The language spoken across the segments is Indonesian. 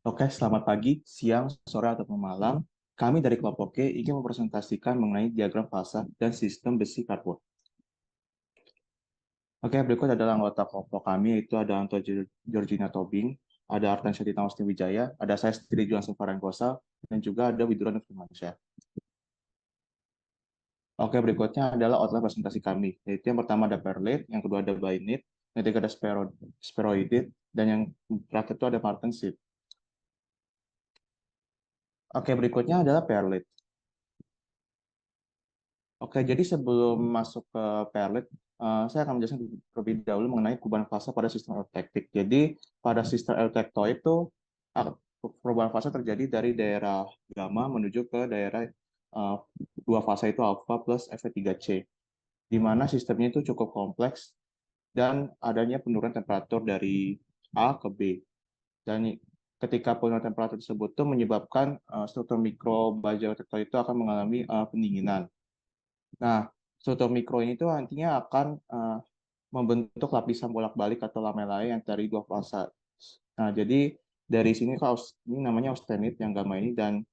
Oke, selamat pagi, siang, sore, ataupun malam. Kami dari kelompok G ingin mempresentasikan mengenai diagram fasa dan sistem besi karbon. Oke, berikut adalah anggota kelompok kami, yaitu ada Anto Georgina Tobing, ada Artansya Tita Austin Wijaya, ada saya sendiri Juan Silvarenkosa, dan juga ada Widuran Firmansyah. Oke, berikutnya adalah outline presentasi kami, yaitu yang pertama ada perlite, yang kedua ada bainite, yang ketiga ada spheroidite, dan yang terakhir itu ada martensit. Oke, berikutnya adalah perlite. Oke, jadi sebelum masuk ke perlit, saya akan menjelaskan terlebih dahulu mengenai perubahan fase pada sistem euktektik. Jadi, pada sistem euktektoid itu uh, perubahan fase terjadi dari daerah gamma menuju ke daerah uh, dua fase itu alpha plus Fe3C, di mana sistemnya itu cukup kompleks dan adanya penurunan temperatur dari A ke B. Dan ketika penurunan temperatur tersebut itu menyebabkan struktur mikro baja euktektoid itu akan mengalami pendinginan. Nah, struktur mikro ini tuh nantinya akan membentuk lapisan bolak-balik atau lamellai yang dari dua fasa. Nah, jadi dari sini ini namanya austenit yang gamma ini dan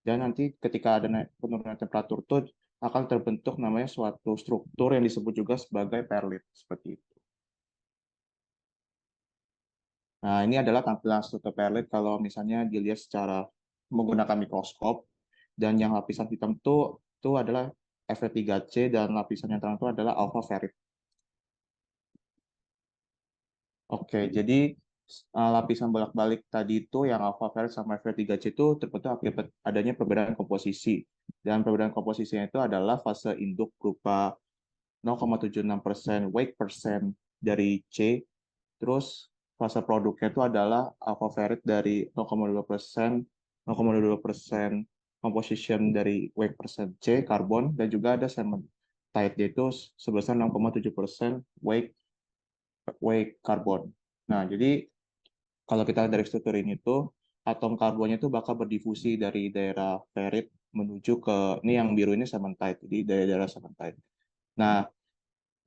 nanti ketika ada penurunan temperatur tuh akan terbentuk namanya suatu struktur yang disebut juga sebagai perlit seperti itu. Nah, ini adalah tampilan struktur perlit kalau misalnya dilihat secara menggunakan mikroskop dan yang lapisan hitam itu adalah Fe3C dan lapisan yang terang itu adalah alpha ferrit. Oke, jadi lapisan bolak-balik tadi itu yang alpha ferret sama F3C itu terbentuk akibat adanya perbedaan komposisi. Dan perbedaan komposisinya itu adalah fase induk berupa 0,76% weight percent dari C, terus fase produknya itu adalah alpha ferret dari 0,2%, 0,22% composition dari weight percent C, karbon, dan juga ada cementite yaitu sebesar 0,7% weight karbon. Nah, jadi kalau kita dari struktur ini tuh atom karbonnya itu bakal berdifusi dari daerah ferrit menuju ke ini yang biru ini cementite, jadi dari daerah cementite. Nah,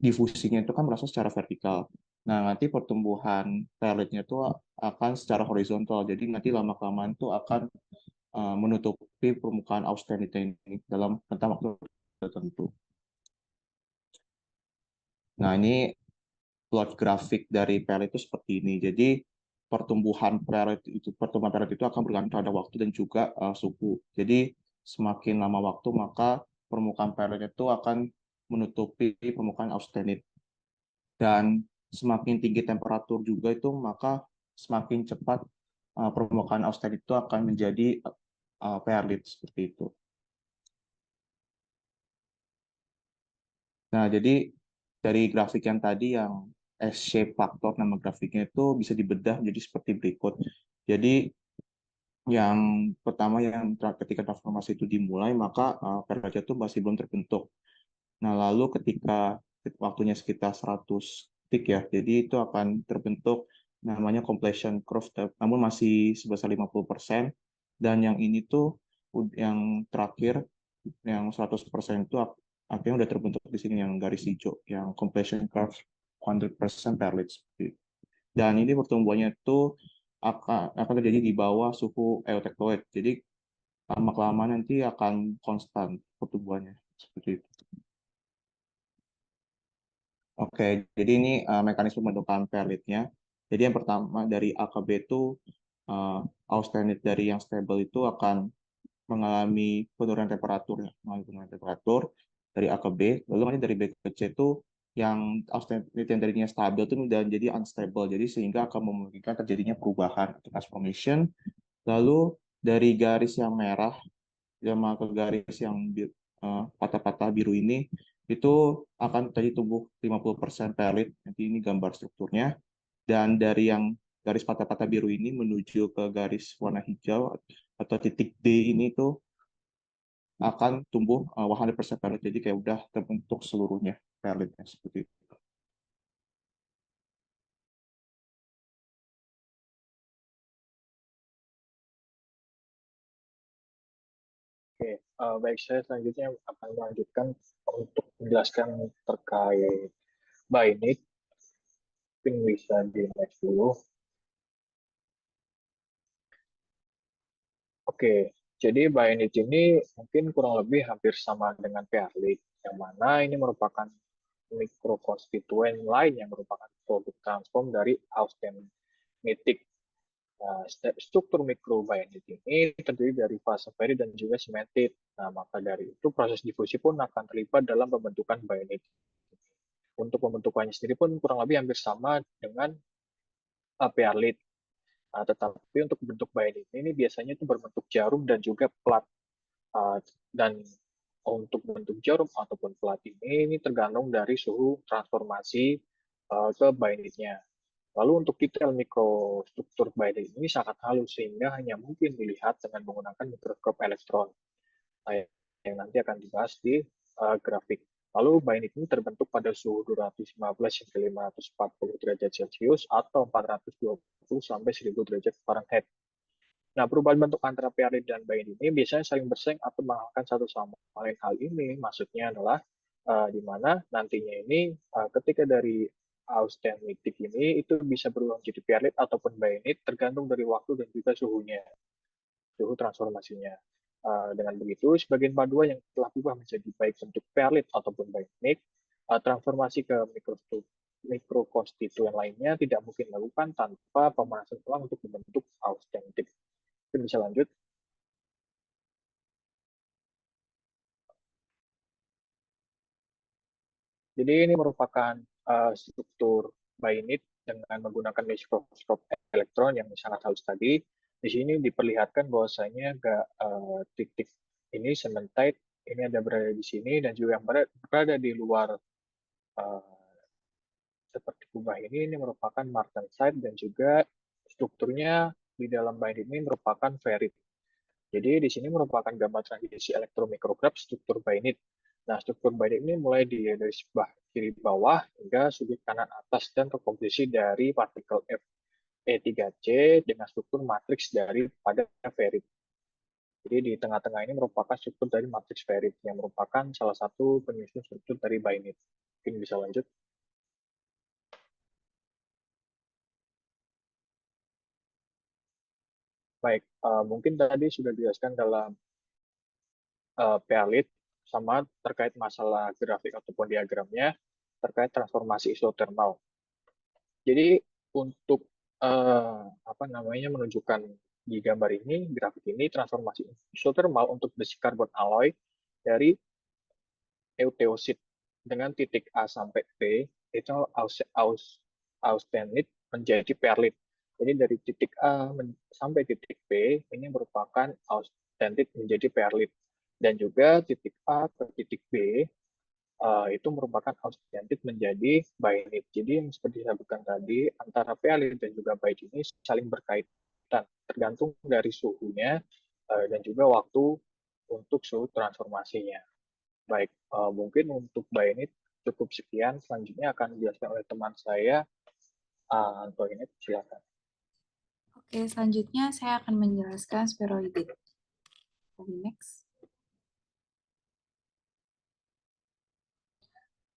difusinya itu kan berlangsung secara vertikal. Nah, nanti pertumbuhan ferritnya itu akan secara horizontal. Jadi nanti lama-kelamaan itu akan menutupi permukaan austenite ini dalam rentang waktu tertentu. Nah, ini plot grafik dari pelet itu seperti ini. Jadi pertumbuhan pelet itu akan bergantung pada waktu dan juga suhu. Jadi semakin lama waktu maka permukaan pelet itu akan menutupi permukaan austenit dan semakin tinggi temperatur juga itu maka semakin cepat permukaan austenit itu akan menjadi perlit seperti itu. Nah, jadi dari grafik yang tadi yang S-shape faktor nama grafiknya itu bisa dibedah jadi seperti berikut. Jadi yang pertama ketika transformasi itu dimulai maka perdaja itu masih belum terbentuk. Nah, lalu ketika waktunya sekitar 100 detik ya, jadi itu akan terbentuk namanya completion curve, namun masih sebesar 50%. Dan yang ini tuh yang terakhir yang 100% itu akhirnya udah terbentuk di sini yang garis hijau, yang completion curve 100% perlit. Dan ini pertumbuhannya itu akan terjadi di bawah suhu eutectoid. Jadi lama-kelamaan nanti akan konstan pertumbuhannya seperti itu. Oke, jadi ini mekanisme pembentukan perlitnya. Jadi yang pertama dari A ke B itu austenit dari yang stable itu akan mengalami penurunan temperatur, ya, mengalami penurunan temperatur dari A ke B. Lalu nanti dari B ke C itu yang austenit yang tadinya stabil itu dan jadi unstable, jadi sehingga akan memungkinkan terjadinya perubahan atau transformation. Lalu dari garis yang merah sama ke garis yang patah-patah biru ini itu akan tadi tumbuh 50% pelit. Nanti ini gambar strukturnya. Dan dari yang garis patah-patah biru ini menuju ke garis warna hijau atau titik D ini tuh akan tumbuh 100% pelit. Jadi kayak udah terbentuk seluruhnya pelitnya seperti itu. Oke, baik saya selanjutnya akan melanjutkan untuk menjelaskan terkait Bainit. Mungkin bisa di next dulu. Oke, jadi bayanit ini mungkin kurang lebih hampir sama dengan perlit, yang mana ini merupakan mikrokonstituen lain yang merupakan produk transform dari austenitic. Nah, struktur mikrobayanit ini terdiri dari fase ferit dan juga cementid. Nah, maka dari itu proses difusi pun akan terlibat dalam pembentukan bayanit. Untuk pembentukannya sendiri pun kurang lebih hampir sama dengan perlit. Nah, tetapi untuk bentuk bayanit ini biasanya itu berbentuk jarum dan juga plat. Dan untuk bentuk jarum ataupun plat ini tergantung dari suhu transformasi ke bayanitnya. Lalu untuk detail mikrostruktur bayanit ini sangat halus sehingga hanya mungkin dilihat dengan menggunakan mikroskop elektron. Nah, yang nanti akan dibahas di grafik. Lalu bayanit ini terbentuk pada suhu 215 hingga 540 derajat Celcius atau 420 sampai 1000 derajat Fahrenheit. Nah, perubahan bentuk antara perlit dan bayanit ini biasanya saling bersaing atau mengalahkan satu sama lain. Hal ini maksudnya adalah di mana nantinya ini ketika dari austenitic ini itu bisa berubah menjadi perlit ataupun bayanit tergantung dari waktu dan juga suhunya, suhu transformasinya. Dengan begitu, sebagian paduan yang telah berubah menjadi baik bentuk perlit ataupun bayanit, transformasi ke mikrokonstituen lainnya tidak mungkin dilakukan tanpa pemanasan ulang untuk membentuk austenitic. Mungkin bisa lanjut. Jadi ini merupakan struktur bainit dengan menggunakan mikroskop elektron yang sangat halus tadi. Di sini diperlihatkan bahwasanya titik ini cementite ini ada berada di sini dan juga yang berada di luar uh, seperti kubah ini merupakan martensite dan juga strukturnya di dalam bainit ini merupakan ferrit. Jadi di sini merupakan gambar transisi elektromikrograf struktur bainit. Nah, struktur bainit ini mulai dari sebelah kiri bawah hingga sudut kanan atas dan terkomposisi dari partikel Fe3C dengan struktur matriks dari pada ferit. Jadi di tengah-tengah ini merupakan struktur dari matriks ferit yang merupakan salah satu penyusun struktur dari bainit. Mungkin bisa lanjut. Baik, mungkin tadi sudah dijelaskan dalam perlit sama terkait masalah grafik ataupun diagramnya terkait transformasi isothermal. Jadi untuk apa namanya menunjukkan di gambar ini, grafik ini transformasi isothermal untuk besi karbon alloy dari euteosit dengan titik A sampai B itu austenit menjadi perlit. Jadi dari titik A sampai titik B ini merupakan austenit menjadi perlit. Dan juga titik A ke titik B itu merupakan austentit menjadi bainit. Jadi yang seperti saya sebutkan tadi, antara perlit dan juga bainit ini saling berkaitan, tergantung dari suhunya dan juga waktu untuk suhu transformasinya. Baik, mungkin untuk bainit cukup sekian. Selanjutnya akan dijelaskan oleh teman saya, Antoinette. Silakan. Oke, selanjutnya saya akan menjelaskan spheroidit. Next.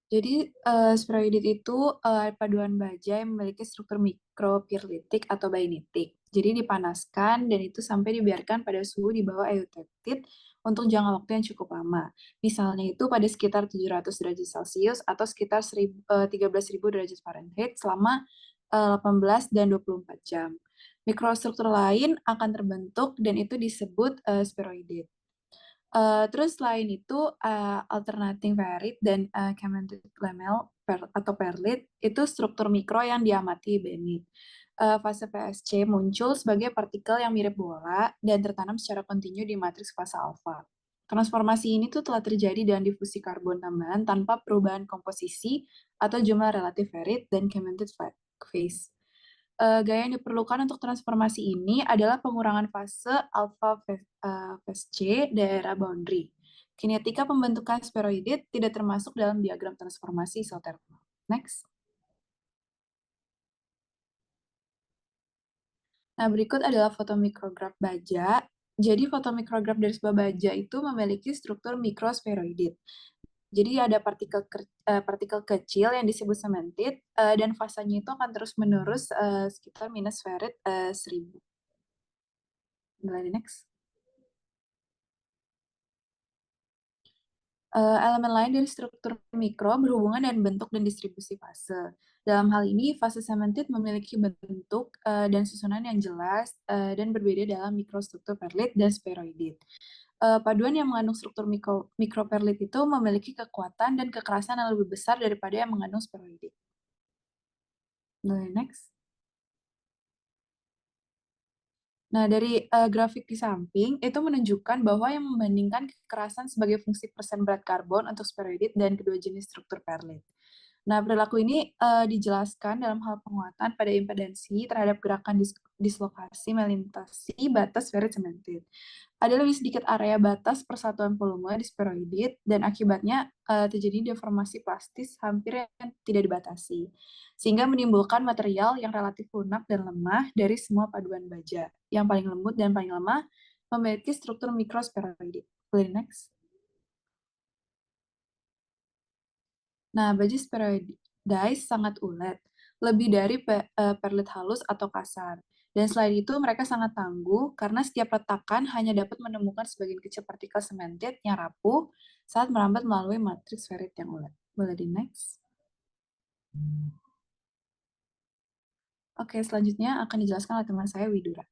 Jadi, spheroidit itu paduan baja yang memiliki struktur mikropirlitik atau bainitik. Jadi dipanaskan dan itu sampai dibiarkan pada suhu di bawah eutektit untuk jangka waktu yang cukup lama. Misalnya itu pada sekitar 700 derajat Celcius atau sekitar 13.000 derajat Fahrenheit selama 18 dan 24 jam. Mikrostruktur lain akan terbentuk dan itu disebut spheroidit. Terus selain itu alternating ferrit dan cemented lamel atau perlit itu struktur mikro yang diamati bainit. Fase PSC muncul sebagai partikel yang mirip bola dan tertanam secara kontinu di matriks fase alfa. Transformasi ini tuh telah terjadi dengan difusi karbon tambahan tanpa perubahan komposisi atau jumlah relatif ferrit dan cemented phase. Gaya yang diperlukan untuk transformasi ini adalah pengurangan fase alpha phase C daerah boundary. Kinetika pembentukan spheroidit tidak termasuk dalam diagram transformasi isothermal. Next. Nah, berikut adalah foto mikrograf baja. Jadi, foto mikrograf dari sebuah baja itu memiliki struktur mikrospheroidit. Jadi ada partikel kecil yang disebut cementid dan fasanya itu akan terus menerus sekitar minus ferrit 1000. Next. Elemen lain dari struktur mikro berhubungan dengan bentuk dan distribusi fase. Dalam hal ini, fase cementid memiliki bentuk dan susunan yang jelas dan berbeda dalam mikrostruktur perlit dan spheroidit. Paduan yang mengandung struktur mikroperlit itu memiliki kekuatan dan kekerasan yang lebih besar daripada yang mengandung spheroidit. Next. Nah, dari grafik di samping, itu menunjukkan bahwa yang membandingkan kekerasan sebagai fungsi persen berat karbon untuk spheroidit dan kedua jenis struktur perlit. Nah, perilaku ini dijelaskan dalam hal penguatan pada impedansi terhadap gerakan dislokasi melintasi batas ferrit cementid. Ada lebih sedikit area batas persatuan volume di spheroidit, dan akibatnya terjadi deformasi plastis hampir yang tidak dibatasi, sehingga menimbulkan material yang relatif lunak dan lemah dari semua paduan baja. Yang paling lembut dan paling lemah memiliki struktur mikrospheroidit. Next. Nah, baja spheroidize sangat ulet, lebih dari perlit halus atau kasar. Dan selain itu, mereka sangat tangguh karena setiap retakan hanya dapat menemukan sebagian kecil partikel cemented yang rapuh saat merambat melalui matriks ferrit yang ulet. Boleh di next? Oke, selanjutnya akan dijelaskan oleh teman saya, Widura.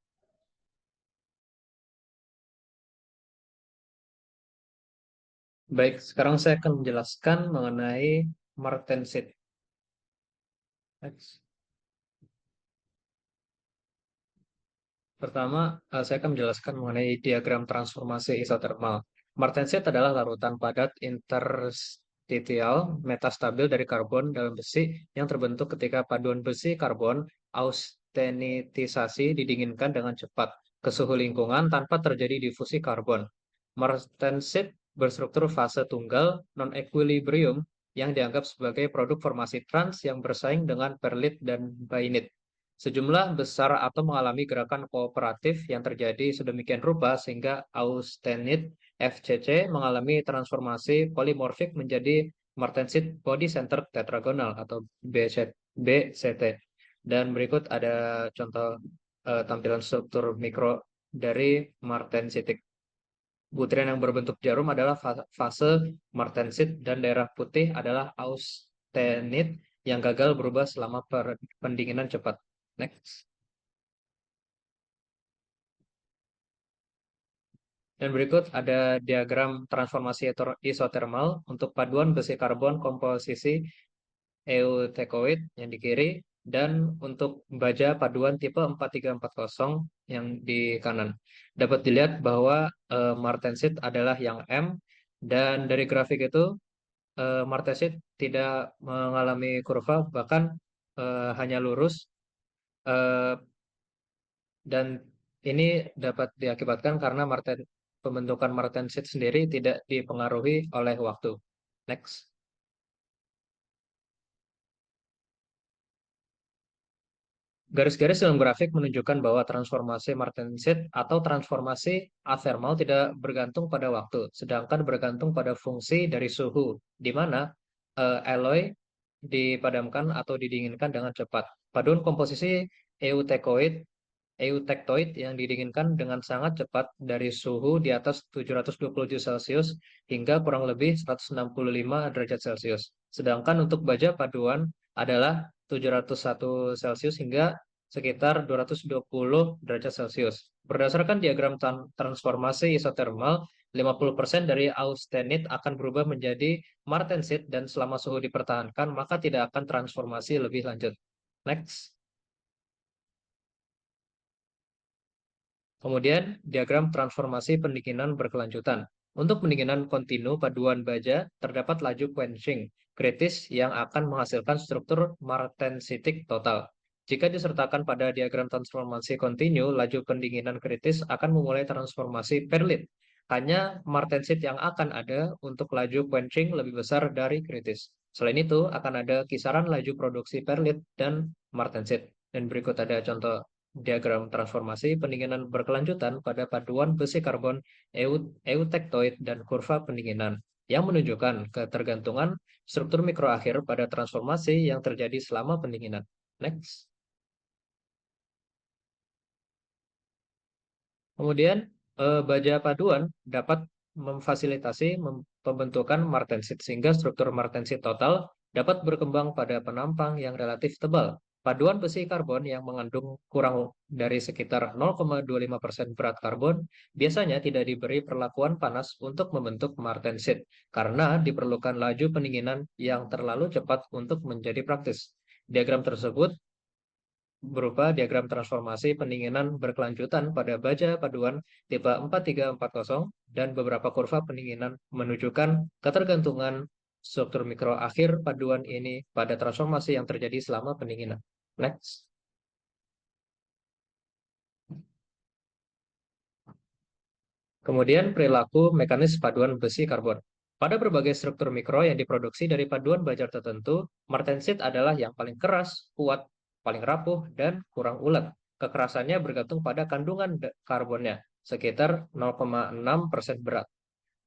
Baik, sekarang saya akan menjelaskan mengenai martensit. Next. Pertama, saya akan menjelaskan mengenai diagram transformasi isotermal. Martensit adalah larutan padat interstitial metastabil dari karbon dalam besi yang terbentuk ketika paduan besi karbon austenitisasi didinginkan dengan cepat ke suhu lingkungan tanpa terjadi difusi karbon. Martensit berstruktur fase tunggal non-equilibrium yang dianggap sebagai produk formasi trans yang bersaing dengan perlit dan bainit. Sejumlah besar atom mengalami gerakan kooperatif yang terjadi sedemikian rupa sehingga austenit FCC mengalami transformasi polimorfik menjadi martensit body-centered tetragonal atau BCT. Dan berikut ada contoh tampilan struktur mikro dari martensitik. Butiran yang berbentuk jarum adalah fase martensit dan daerah putih adalah austenit yang gagal berubah selama pendinginan cepat. Next. Dan berikut ada diagram transformasi isotermal untuk paduan besi karbon komposisi eutekoid yang di kiri dan untuk baja paduan tipe 4340 yang di kanan. Dapat dilihat bahwa martensit adalah yang M dan dari grafik itu martensit tidak mengalami kurva bahkan hanya lurus. Dan ini dapat diakibatkan karena pembentukan martensit sendiri tidak dipengaruhi oleh waktu. Next. Garis-garis dalam grafik menunjukkan bahwa transformasi martensit atau transformasi athermal tidak bergantung pada waktu, sedangkan bergantung pada fungsi dari suhu, di mana alloy dipadamkan atau didinginkan dengan cepat. Paduan komposisi eutektoid yang didinginkan dengan sangat cepat dari suhu di atas 727 Celcius hingga kurang lebih 165 derajat Celcius. Sedangkan untuk baja paduan adalah 701 Celcius hingga sekitar 220 derajat Celcius. Berdasarkan diagram transformasi isotermal, 50% dari austenit akan berubah menjadi martensit dan selama suhu dipertahankan, maka tidak akan transformasi lebih lanjut. Next. Kemudian, diagram transformasi pendinginan berkelanjutan. Untuk pendinginan kontinu paduan baja, terdapat laju quenching kritis yang akan menghasilkan struktur martensitik total. Jika disertakan pada diagram transformasi kontinu, laju pendinginan kritis akan memulai transformasi perlit. Hanya martensit yang akan ada untuk laju quenching lebih besar dari kritis. Selain itu, akan ada kisaran laju produksi perlit dan martensit. Dan berikut ada contoh diagram transformasi pendinginan berkelanjutan pada paduan besi karbon eutektoid dan kurva pendinginan yang menunjukkan ketergantungan struktur mikro akhir pada transformasi yang terjadi selama pendinginan. Next. Kemudian baja paduan dapat memfasilitasi pembentukan martensit sehingga struktur martensit total dapat berkembang pada penampang yang relatif tebal. Paduan besi karbon yang mengandung kurang dari sekitar 0,25% berat karbon biasanya tidak diberi perlakuan panas untuk membentuk martensit karena diperlukan laju pendinginan yang terlalu cepat untuk menjadi praktis. Diagram tersebut berupa diagram transformasi pendinginan berkelanjutan pada baja paduan tipe 4340 dan beberapa kurva pendinginan menunjukkan ketergantungan struktur mikro akhir paduan ini pada transformasi yang terjadi selama pendinginan. Next. Kemudian perilaku mekanis paduan besi karbon. Pada berbagai struktur mikro yang diproduksi dari paduan baja tertentu, martensit adalah yang paling keras, kuat, paling rapuh, dan kurang ulet. Kekerasannya bergantung pada kandungan karbonnya, sekitar 0,6% berat.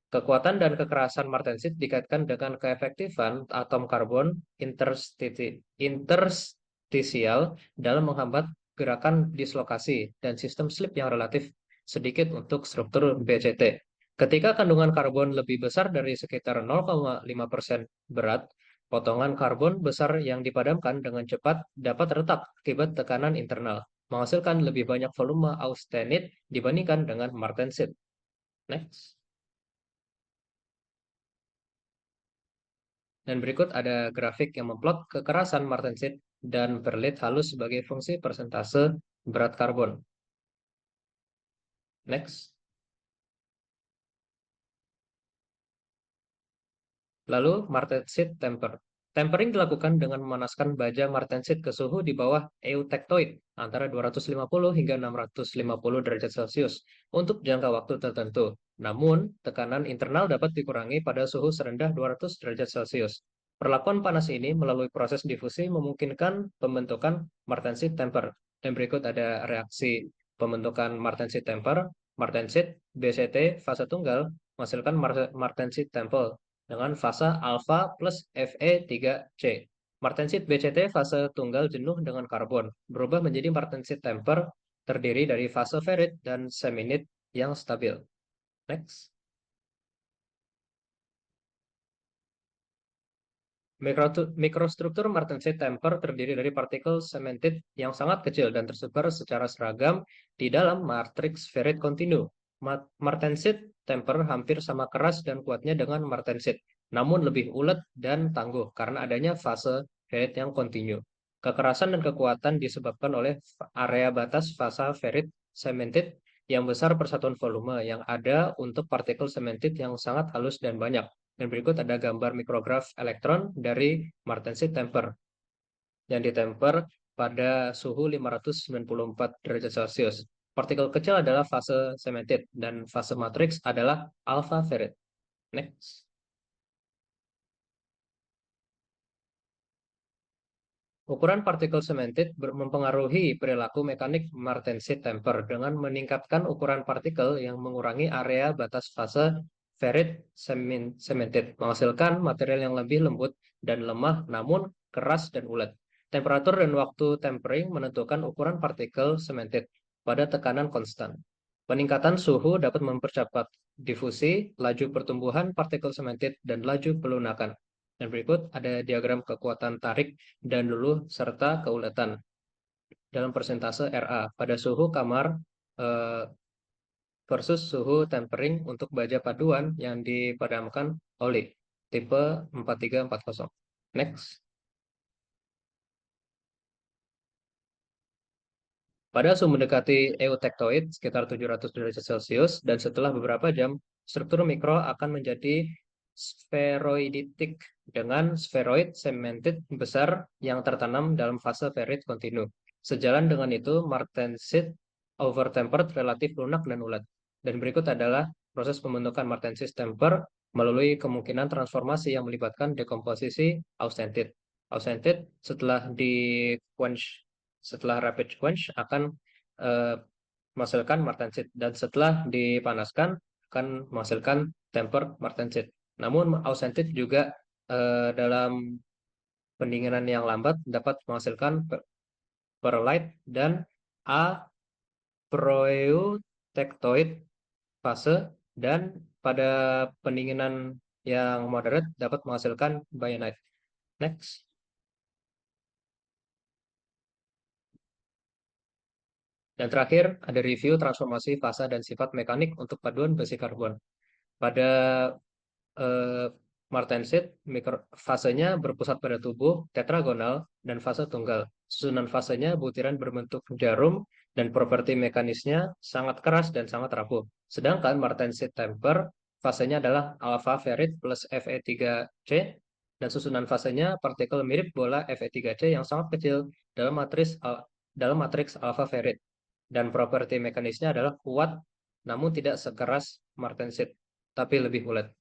Kekuatan dan kekerasan martensit dikaitkan dengan keefektifan atom karbon interstisial dalam menghambat gerakan dislokasi dan sistem slip yang relatif sedikit untuk struktur BCT. Ketika kandungan karbon lebih besar dari sekitar 0,5% berat, potongan karbon besar yang dipadamkan dengan cepat dapat retak akibat tekanan internal, menghasilkan lebih banyak volume austenit dibandingkan dengan martensit. Next. Dan berikut ada grafik yang memplot kekerasan martensit dan perlit halus sebagai fungsi persentase berat karbon. Next. Lalu martensit temper. Tempering dilakukan dengan memanaskan baja martensit ke suhu di bawah eutectoid antara 250 hingga 650 derajat Celcius untuk jangka waktu tertentu. Namun, tekanan internal dapat dikurangi pada suhu serendah 200 derajat Celcius. Perlakuan panas ini melalui proses difusi memungkinkan pembentukan martensit temper. Dan berikut ada reaksi pembentukan martensit temper. Martensit BCT fase tunggal menghasilkan martensit temper dengan fase alfa plus Fe3C. Martensit BCT fase tunggal jenuh dengan karbon berubah menjadi martensit temper terdiri dari fase ferrit dan seminit yang stabil. Next. Mikrostruktur martensit temper terdiri dari partikel sementit yang sangat kecil dan tersebar secara seragam di dalam matriks ferrit kontinu. Martensit temper hampir sama keras dan kuatnya dengan martensit, namun lebih ulet dan tangguh karena adanya fase ferrit yang kontinu. Kekerasan dan kekuatan disebabkan oleh area batas fase ferrit sementit yang besar persatuan volume yang ada untuk partikel sementit yang sangat halus dan banyak. Dan berikut ada gambar mikrograf elektron dari martensit temper yang ditemper pada suhu 594 derajat Celcius. Partikel kecil adalah fase sementit dan fase matriks adalah alpha ferrit. Next. Ukuran partikel sementit mempengaruhi perilaku mekanik martensit temper dengan meningkatkan ukuran partikel yang mengurangi area batas fase ferrit sementit, menghasilkan material yang lebih lembut dan lemah namun keras dan ulet. Temperatur dan waktu tempering menentukan ukuran partikel sementit pada tekanan konstan. Peningkatan suhu dapat mempercepat difusi, laju pertumbuhan partikel sementit, dan laju pelunakan. Dan berikut ada diagram kekuatan tarik dan luluh serta keuletan dalam persentase Ra pada suhu kamar versus suhu tempering untuk baja paduan yang dipadamkan oli tipe 4340. Next. Pada suhu mendekati eutectoid sekitar 700 derajat Celcius dan setelah beberapa jam, struktur mikro akan menjadi spheroiditik dengan spheroid sementit besar yang tertanam dalam fase ferrit kontinu. Sejalan dengan itu, martensit overtempered relatif lunak dan ulet. Dan berikut adalah proses pembentukan martensit temper melalui kemungkinan transformasi yang melibatkan dekomposisi austentit. Austentit setelah rapid quench akan menghasilkan martensit dan setelah dipanaskan akan menghasilkan temper martensit. Namun austentit juga dalam pendinginan yang lambat dapat menghasilkan perlite dan aproeutectoid fase dan pada pendinginan yang moderate dapat menghasilkan bayanite. Next. Dan terakhir, ada review transformasi fasa dan sifat mekanik untuk paduan besi karbon. Pada martensit, fasenya berpusat pada tubuh tetragonal dan fase tunggal. Susunan fasenya butiran berbentuk jarum dan properti mekanisnya sangat keras dan sangat rapuh. Sedangkan martensit temper, fasenya adalah alpha ferrit plus Fe3C dan susunan fasenya partikel mirip bola Fe3C yang sangat kecil dalam matriks alpha ferrit. Dan properti mekanisnya adalah kuat namun tidak sekeras martensit, tapi lebih ulet.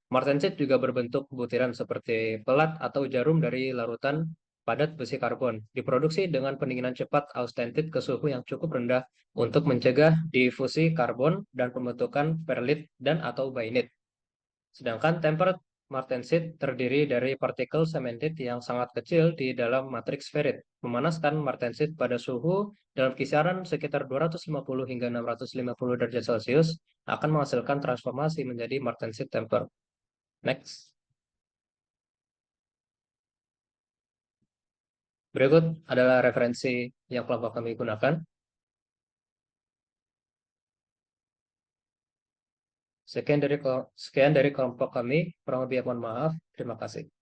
Martensit juga berbentuk butiran seperti pelat atau jarum dari larutan padat besi karbon. Diproduksi dengan pendinginan cepat austentit ke suhu yang cukup rendah untuk mencegah difusi karbon dan pembentukan perlit dan atau bainit. Sedangkan tempered martensit terdiri dari partikel sementit yang sangat kecil di dalam matriks ferrit. Memanaskan martensit pada suhu dalam kisaran sekitar 250 hingga 650 derajat Celcius akan menghasilkan transformasi menjadi martensit temper. Next. Berikut adalah referensi yang kelompok kami gunakan. Sekian dari kelompok kami, kurang lebih mohon maaf. Terima kasih.